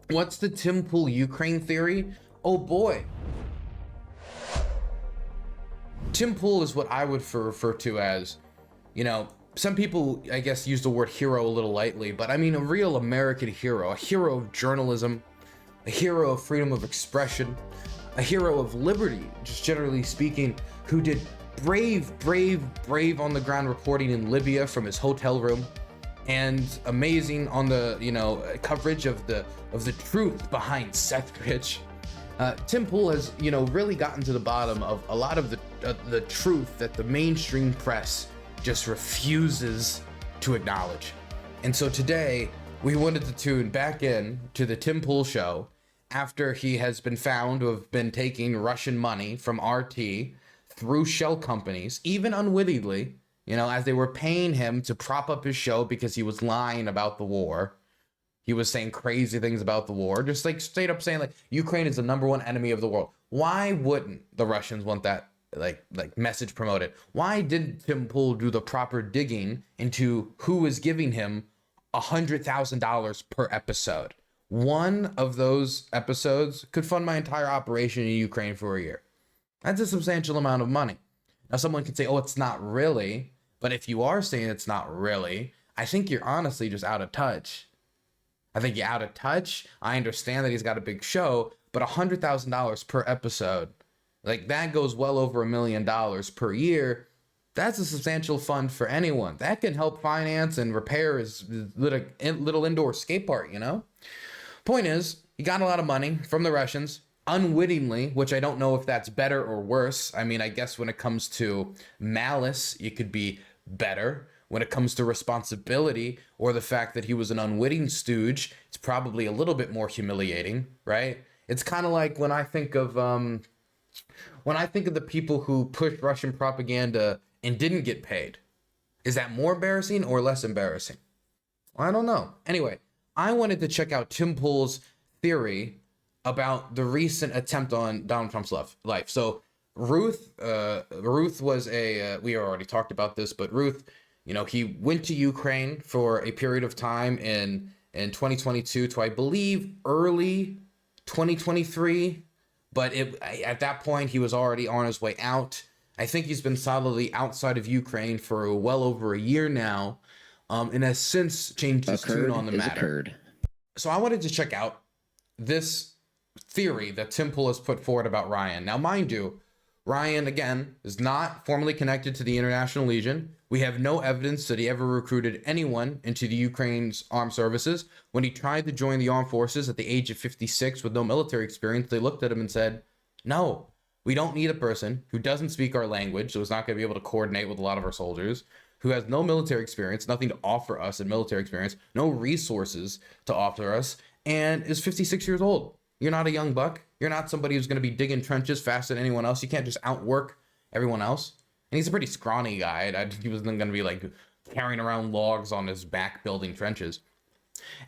What's the Tim Pool Ukraine theory? Oh boy. Tim Pool is what I would refer to as, you know, some people, I guess, use the word hero a little lightly, but I mean a real American hero, a hero of journalism, a hero of freedom of expression, a hero of liberty, just generally speaking, who did brave on the ground reporting in Libya from his hotel room, and amazing on the, you know, coverage of the truth behind Seth Rich. Tim Pool has, you know, really gotten to the bottom of a lot of the truth that the mainstream press just refuses to acknowledge. And so today we wanted to tune back in to the Tim Pool show after he has been found to have been taking Russian money from RT through shell companies, even unwittingly, you know, as they were paying him to prop up his show because he was lying about the war. He was saying crazy things about the war, just like straight up saying like Ukraine is the #1 enemy of the world. Why wouldn't the Russians want that like message promoted? Why didn't Tim Pool do the proper digging into who is giving him $100,000 per episode? One of those episodes could fund my entire operation in Ukraine for a year. That's a substantial amount of money. Now someone could say, oh, it's not really. But if you are saying it's not really, I think you're honestly just out of touch. I think you're out of touch. I understand that he's got a big show, but $100,000 per episode, like that goes well over $1 million per year. That's a substantial fund for anyone. That can help finance and repair his little indoor skate park, you know? Point is, he got a lot of money from the Russians, unwittingly, which I don't know if that's better or worse. I mean, I guess when it comes to malice, it could be better. When it comes to responsibility or the fact that he was an unwitting stooge, it's probably a little bit more humiliating, right? It's kind of like when I think of the people who pushed Russian propaganda and didn't get paid. Is that more embarrassing or less embarrassing? I don't know. Anyway, I wanted to check out Tim Pool's theory about the recent attempt on Donald Trump's life. So Routh was we already talked about this, but Routh, you know, he went to Ukraine for a period of time in 2022 to, I believe, early 2023. But at that point, he was already on his way out. I think he's been solidly outside of Ukraine for well over a year now, and has since changed his tune on the matter. So I wanted to check out this theory that Tim Pool has put forward about Ryan. Now, mind you, Ryan, again, is not formally connected to the International Legion. We have no evidence that he ever recruited anyone into the Ukraine's armed services. When he tried to join the armed forces at the age of 56 with no military experience, they looked at him and said, no, we don't need a person who doesn't speak our language, so is not going to be able to coordinate with a lot of our soldiers, who has no military experience, nothing to offer us in military experience, no resources to offer us, and is 56 years old. You're not a young buck. You're not somebody who's going to be digging trenches faster than anyone else. You can't just outwork everyone else. And he's a pretty scrawny guy. He wasn't going to be like carrying around logs on his back building trenches.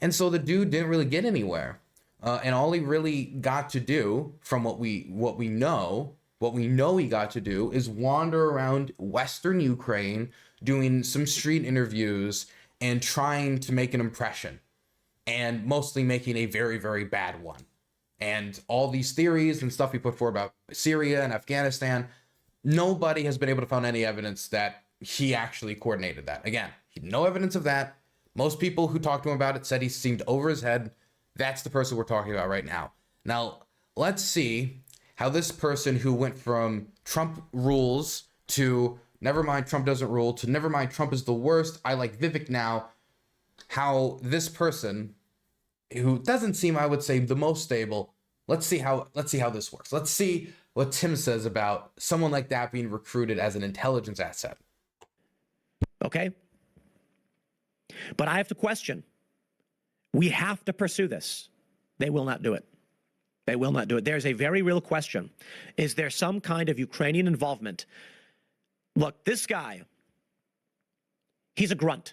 And so the dude didn't really get anywhere. And all he really got to do, from what we know he got to do, is wander around Western Ukraine doing some street interviews and trying to make an impression, and mostly making a very, very bad one. And all these theories and stuff we put forward about Syria and Afghanistan, nobody has been able to find any evidence that he actually coordinated that. Again, no evidence of that. Most people who talked to him about it said he seemed over his head. That's the person we're talking about right now. Now, let's see how this person who went from Trump rules to never mind, Trump doesn't rule, to never mind, Trump is the worst, I like Vivek now, how this person, who doesn't seem, I would say, the most stable, let's see how this works. Let's see what Tim says about someone like that being recruited as an intelligence asset. Okay. But I have to question. We have to pursue this. They will not do it. They will not do it. There's a very real question. Is there some kind of Ukrainian involvement? Look, this guy, he's a grunt.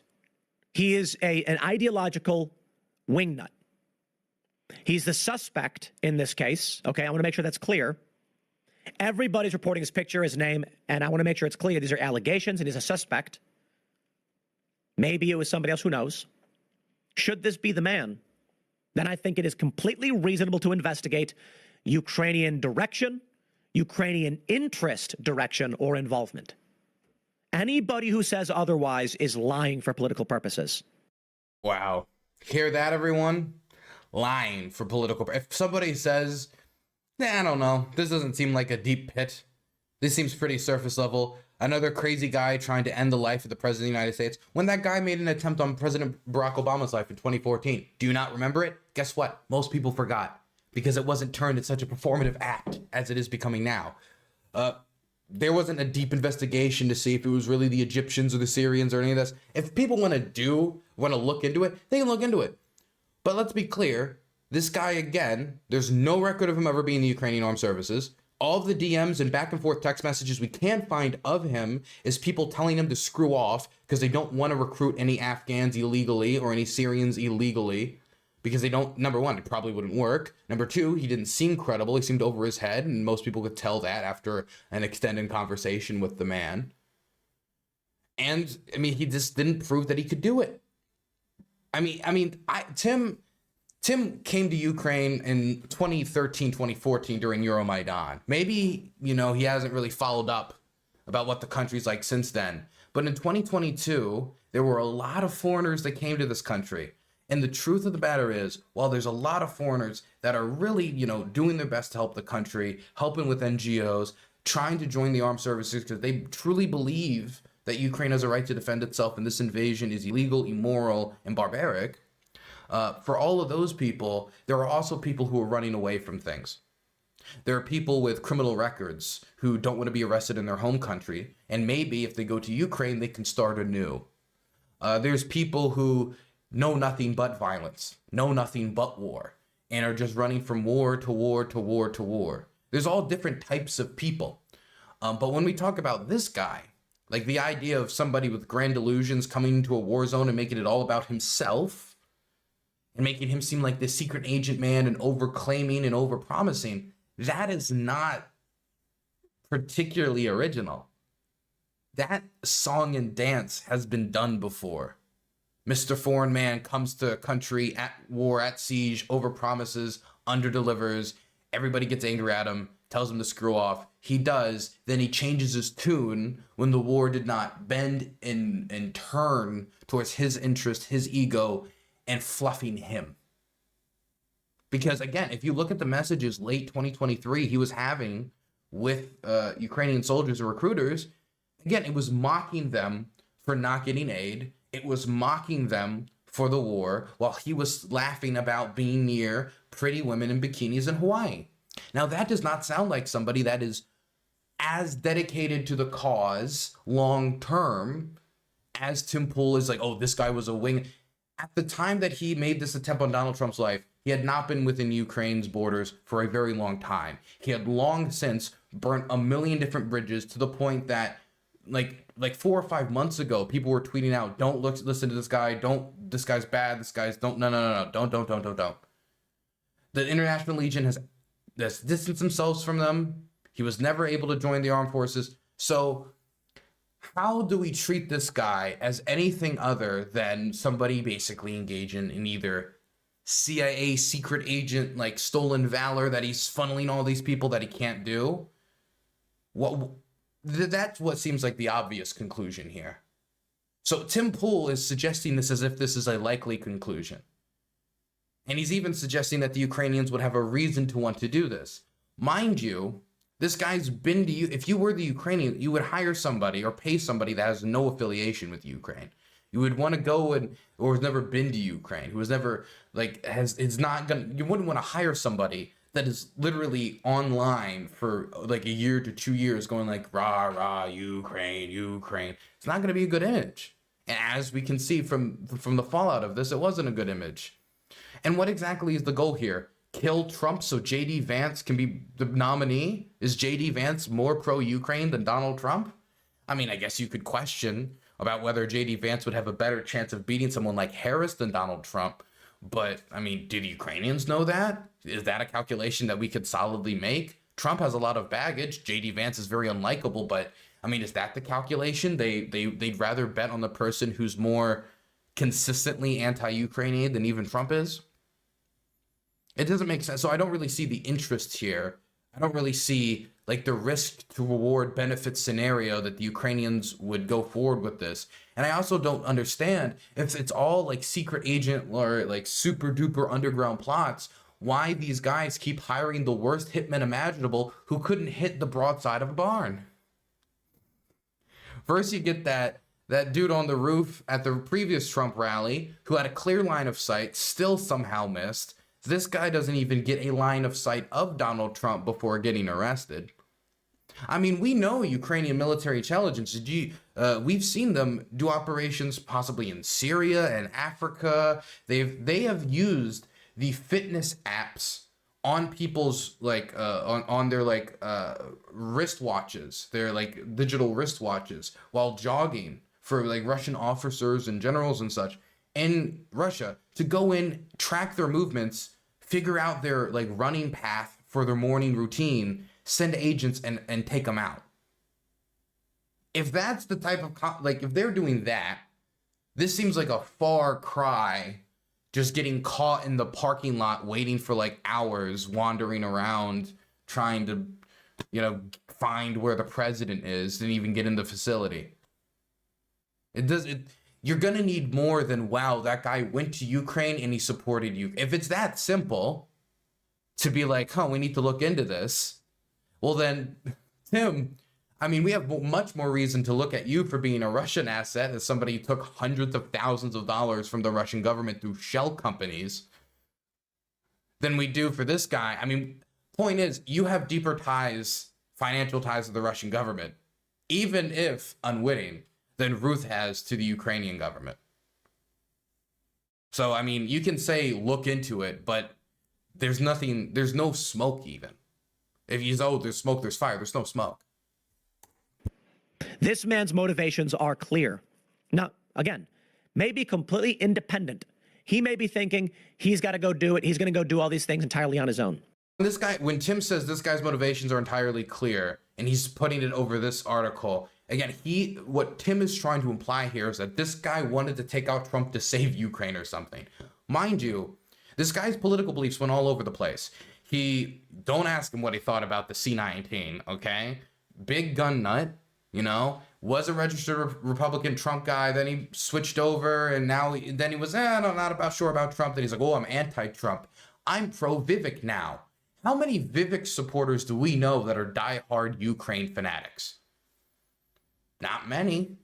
He is an ideological wingnut. He's the suspect in this case. Okay, I want to make sure that's clear. Everybody's reporting his picture, his name, and I want to make sure it's clear. These are allegations, and he's a suspect. Maybe it was somebody else, who knows? Should this be the man then I think it is completely reasonable to investigate Ukrainian direction, Ukrainian interest, direction, or involvement. Anybody who says otherwise is lying for political purposes. Wow. Hear that, everyone? Lying for political. If somebody says, I don't know, this doesn't seem like a deep pit. This seems pretty surface level. Another crazy guy trying to end the life of the president of the United States. When that guy made an attempt on President Barack Obama's life in 2014, do you not remember it? Guess what? Most people forgot because it wasn't turned into such a performative act as it is becoming now. There wasn't a deep investigation to see if it was really the Egyptians or the Syrians or any of this. If people want to look into it, they can look into it. But let's be clear, this guy, again, there's no record of him ever being in the Ukrainian Armed Services. All of the DMs and back and forth text messages we can find of him is people telling him to screw off because they don't want to recruit any Afghans illegally or any Syrians illegally because they don't, number one, it probably wouldn't work. Number two, he didn't seem credible. He seemed over his head, and most people could tell that after an extended conversation with the man. And, I mean, he just didn't prove that he could do it. Tim came to Ukraine in 2013, 2014 during Euromaidan. Maybe, he hasn't really followed up about what the country's like since then. But in 2022, there were a lot of foreigners that came to this country. And the truth of the matter is, while there's a lot of foreigners that are really, doing their best to help the country, helping with NGOs, trying to join the armed services because they truly believe that Ukraine has a right to defend itself and this invasion is illegal, immoral, and barbaric. For all of those people, there are also people who are running away from things. There are people with criminal records who don't want to be arrested in their home country, and maybe if they go to Ukraine, they can start anew. There's people who know nothing but violence, know nothing but war, and are just running from war to war to war to war. There's all different types of people. But when we talk about this guy, like the idea of somebody with grand delusions coming into a war zone and making it all about himself, and making him seem like this secret agent man and over-claiming and over-promising, that is not particularly original. That song and dance has been done before. Mr. Foreign Man comes to a country at war, at siege, over-promises, under-delivers, everybody gets angry at him, tells him to screw off. He does, then he changes his tune when the war did not bend and turn towards his interest, his ego, and fluffing him. Because again, if you look at the messages late 2023 he was having with Ukrainian soldiers and recruiters, again, it was mocking them for not getting aid. It was mocking them for the war while he was laughing about being near pretty women in bikinis in Hawaii. Now that does not sound like somebody that is as dedicated to the cause long term as Tim Pool is. Like, oh, this guy was a wing. At the time that he made this attempt on Donald Trump's life, he had not been within Ukraine's borders for a very long time. He had long since burnt a million different bridges to the point that like 4 or 5 months ago, people were tweeting out, don't listen to this guy. This guy's bad. This guy's don't. The International Legion has distanced themselves from them. He was never able to join the armed forces. So how do we treat this guy as anything other than somebody basically engaging in either CIA secret agent, like stolen valor that he's funneling all these people that he can't do? That's what seems like the obvious conclusion here. So Tim Pool is suggesting this as if this is a likely conclusion. And he's even suggesting that the Ukrainians would have a reason to want to do this. Mind you, this guy's been to you. If you were the Ukrainian, you would hire somebody or pay somebody that has no affiliation with Ukraine. You would want to go or has never been to Ukraine, who has never you wouldn't want to hire somebody that is literally online for like a year to 2 years going like, rah, rah, Ukraine, Ukraine. It's not going to be a good image. And as we can see from the fallout of this, it wasn't a good image. And what exactly is the goal here? Kill Trump so J.D. Vance can be the nominee? Is J.D. Vance more pro-Ukraine than Donald Trump? I mean, I guess you could question about whether J.D. Vance would have a better chance of beating someone like Harris than Donald Trump. But, I mean, do the Ukrainians know that? Is that a calculation that we could solidly make? Trump has a lot of baggage. J.D. Vance is very unlikable, but, I mean, is that the calculation? They'd rather bet on the person who's more consistently anti-Ukrainian than even Trump is? It doesn't make sense. So I don't really see the interest here. I don't really see like the risk to reward benefit scenario that the Ukrainians would go forward with this. And I also don't understand if it's all like secret agent or like super duper underground plots, why these guys keep hiring the worst hitmen imaginable who couldn't hit the broadside of a barn. First you get that dude on the roof at the previous Trump rally who had a clear line of sight, still somehow missed. This guy doesn't even get a line of sight of Donald Trump before getting arrested. I mean, we know Ukrainian military intelligence. We've seen them do operations possibly in Syria and Africa. They have used the fitness apps on people's like on their like wristwatches, their like digital wristwatches while jogging for like Russian officers and generals and such in Russia to go in, track their movements, figure out their like running path for their morning routine, send agents and take them out. If that's the type of like if they're doing that, this seems like a far cry just getting caught in the parking lot waiting for like hours, wandering around trying to, you know, find where the president is and even get in the facility. You're gonna need more than, wow, that guy went to Ukraine and he supported you. If it's that simple to be like, huh, we need to look into this, well then, Tim, I mean, we have much more reason to look at you for being a Russian asset as somebody who took hundreds of thousands of dollars from the Russian government through shell companies than we do for this guy. I mean, point is, you have deeper ties, financial ties to the Russian government, even if unwitting, than Routh has to the Ukrainian government. So, I mean, you can say, look into it, but there's nothing, there's no smoke even. If you say, oh, there's smoke, there's fire, there's no smoke. This man's motivations are clear. Now, again, maybe completely independent. He may be thinking he's got to go do it. He's going to go do all these things entirely on his own. This guy, when Tim says this guy's motivations are entirely clear, and he's putting it over this article, again, what Tim is trying to imply here is that this guy wanted to take out Trump to save Ukraine or something. Mind you, this guy's political beliefs went all over the place. Don't ask him what he thought about the C-19, okay? Big gun nut, you know, was a registered Republican Trump guy, then he switched over, and then he was, no, not sure about Trump. Then he's like, oh, I'm anti-Trump. I'm pro-Vivek now. How many Vivek supporters do we know that are diehard Ukraine fanatics? Not many.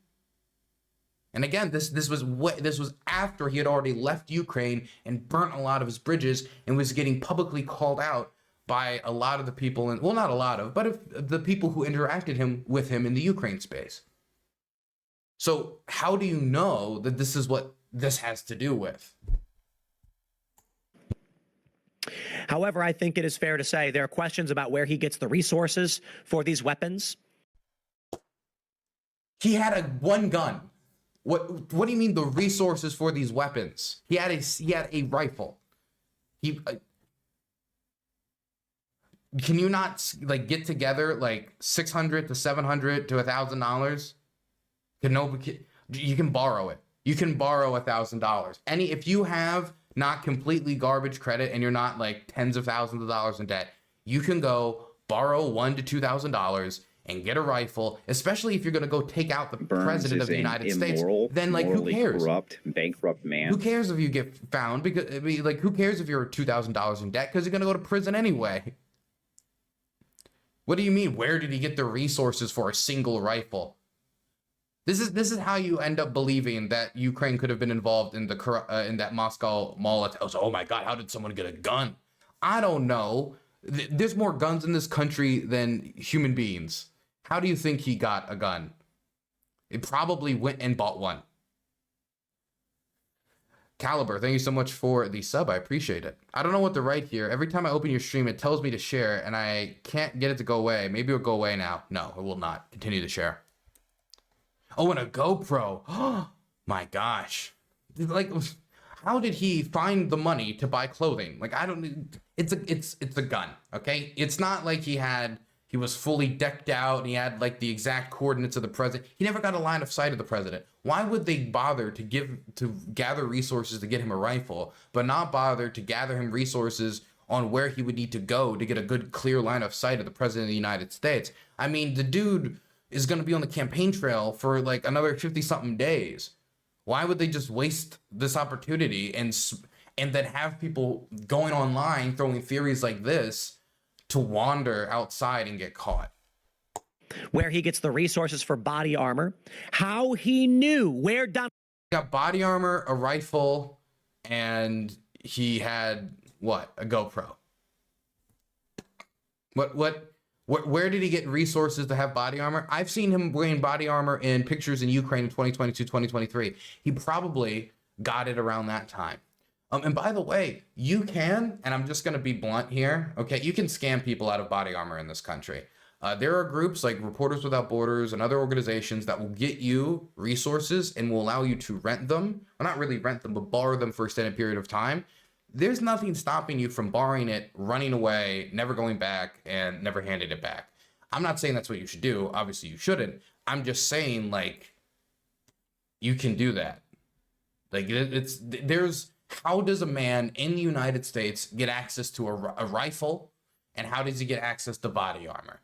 And again, this was after he had already left Ukraine and burnt a lot of his bridges and was getting publicly called out by a lot of the people, well, not a lot of, but the people who interacted with him in the Ukraine space. So how do you know that this is what this has to do with? However, I think it is fair to say there are questions about where he gets the resources for these weapons. He had one gun. What do you mean the resources for these weapons? He had a rifle. Can you not like get together like $600 to $700 to $1,000? You can borrow it. You can borrow $1,000. If you have not completely garbage credit and you're not like tens of thousands of dollars in debt, you can go borrow $1,000 to $2,000 and get a rifle, especially if you're going to go take out the president of the United States. Then like, who cares? Bankrupt man. Who cares if you get found? Because I mean, like, who cares if you're $2,000 in debt? Because you're going to go to prison anyway. What do you mean? Where did he get the resources for a single rifle? This is how you end up believing that Ukraine could have been involved in that Moscow mall attack. Oh my God, how did someone get a gun? I don't know. There's more guns in this country than human beings. How do you think he got a gun? It probably went and bought one. Caliber, thank you so much for the sub. I appreciate it. I don't know what to write here. Every time I open your stream, it tells me to share, and I can't get it to go away. Maybe it'll go away now. No, it will not. Continue to share. Oh, and a GoPro. Oh my gosh. Like, how did he find the money to buy clothing? Like, I don't. It's a gun. Okay, it's not like he was fully decked out and he had like the exact coordinates of the president. He never got a line of sight of the president. Why would they bother to gather resources to get him a rifle, but not bother to gather him resources on where he would need to go to get a good, clear line of sight of the president of the United States. I mean, the dude is going to be on the campaign trail for like another 50-something days. Why would they just waste this opportunity and then have people going online throwing theories like this to wander outside and get caught? Where he gets the resources for body armor, how he knew where Donald got body armor, a rifle, and he had what? A GoPro. Where did he get resources to have body armor? I've seen him wearing body armor in pictures in Ukraine in 2022, 2023. He probably got it around that time. And by the way, you can, and I'm just going to be blunt here, okay, you can scam people out of body armor in this country. There are groups like Reporters Without Borders and other organizations that will get you resources and will allow you to rent them, or not really rent them, but borrow them for a extended period of time. There's nothing stopping you from borrowing it, running away, never going back, and never handing it back. I'm not saying that's what you should do. Obviously, you shouldn't. I'm just saying, like, you can do that. Like, how does a man in the United States get access to a rifle, and how does he get access to body armor?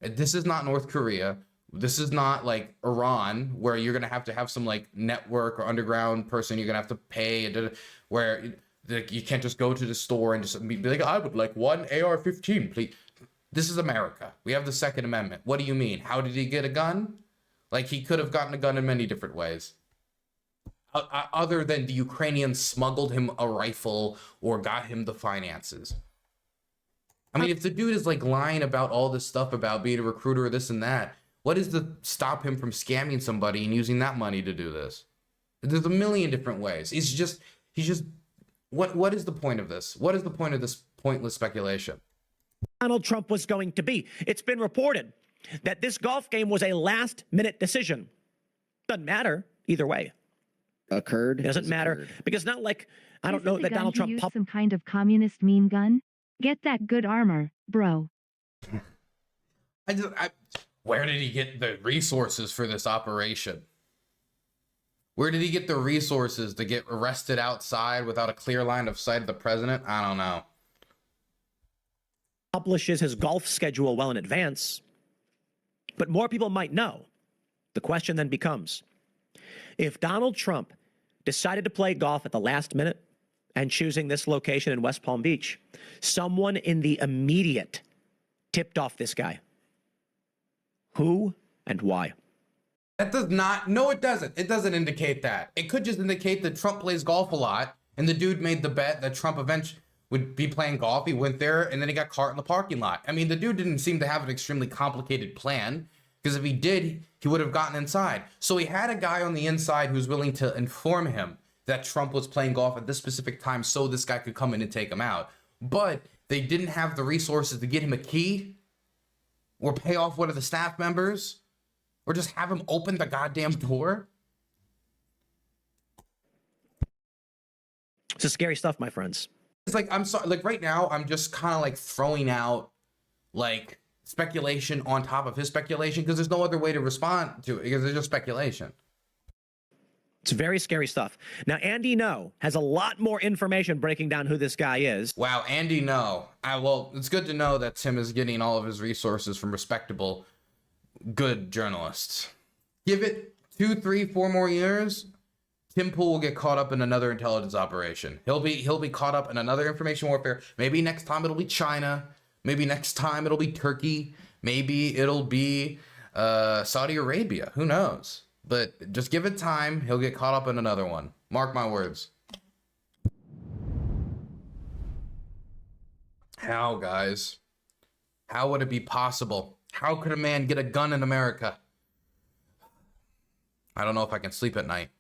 This is not North Korea. This is not like Iran, where you're going to have some like network or underground person you're going to have to pay, where you can't just go to the store and just be like, I would like one AR-15, please. This is America. We have the Second Amendment. What do you mean? How did he get a gun? Like, he could have gotten a gun in many different ways. Other than the Ukrainians smuggled him a rifle or got him the finances. I mean, if the dude is like lying about all this stuff about being a recruiter or this and that, what is to stop him from scamming somebody and using that money to do this? There's a million different ways. He's just, what is the point of this? What is the point of this pointless speculation? Donald Trump was going to be. It's been reported that this golf game was a last-minute decision. Doesn't matter either way. Occurred. It doesn't matter occurred. Because not like, I don't know that Donald Trump used some kind of communist meme gun. Get that good armor, bro. Where did he get the resources for this operation? Where did he get the resources to get arrested outside without a clear line of sight of the president? I don't know. Publishes his golf schedule well in advance, but more people might know. The question then becomes, if Donald Trump decided to play golf at the last minute and choosing this location in West Palm Beach, someone in the immediate tipped off this guy. Who and why? That does not, no, it doesn't. It doesn't indicate that. It could just indicate that Trump plays golf a lot, and the dude made the bet that Trump eventually would be playing golf. He went there, and then he got caught in the parking lot. I mean, the dude didn't seem to have an extremely complicated plan, because if he did, he would have gotten inside. So he had a guy on the inside who's willing to inform him that Trump was playing golf at this specific time so this guy could come in and take him out. But they didn't have the resources to get him a key or pay off one of the staff members or just have him open the goddamn door. This is scary stuff, my friends. It's like, I'm sorry, like right now, I'm just kind of like throwing out like speculation on top of his speculation because there's no other way to respond to it because it's just speculation. It's very scary stuff. Now, Andy No has a lot more information breaking down who this guy is. Wow, Andy No. Well, it's good to know that Tim is getting all of his resources from respectable, good journalists. Give it 2, 3, 4 more years, Tim Pool will get caught up in another intelligence operation. He'll be caught up in another information warfare. Maybe next time it'll be China. Maybe next time it'll be Turkey. Maybe it'll be Saudi Arabia. Who knows? But just give it time. He'll get caught up in another one. Mark my words. How, guys? How would it be possible? How could a man get a gun in America? I don't know if I can sleep at night.